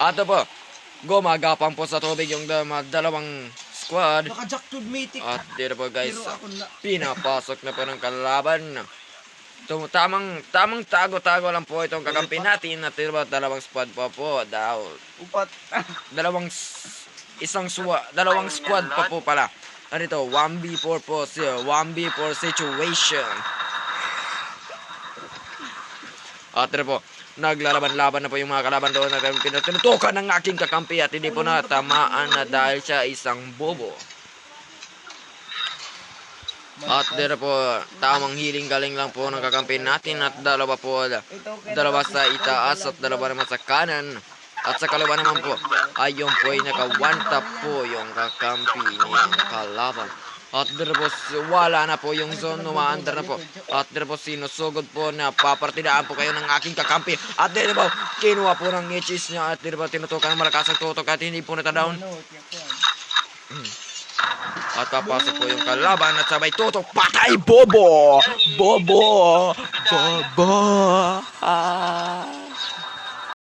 At po, gumagapang po sa tubig yung dalawang squad. Naka-jack to matic. At dito po guys, Pero ako na. pinapasok na po ng kalaban. Tamang tago-tago lang po itong kakampi natin. At dito po, dalawang squad pa po. Upat. Dalawang squad pa po pala. Ano ito? 1v4 po. 1v4 situation. At po, naglalaban-laban na po yung mga kalaban doon. Tinutukan ng aking kakampi at hindi po natamaan na dahil siya isang bobo. At po, tamang healing galing lang po ng kakampi natin. At dalawa sa itaas at dalawa naman sa kanan. At sa kalaban naman po, ayun po ay naka-one tap po yung kakampi niyang kalaban. At po, wala na po yung zone, umaandar na po. At po, sinusugod po na papartidaan po kayo ng aking kakampi. At po, kinuha po ng itches niya. At po, tinutukan ng malakas ang tutok at hindi po natadown. At papasok po yung kalaban at sabay tutok. Patay! Bobo! Bobo! Bobo!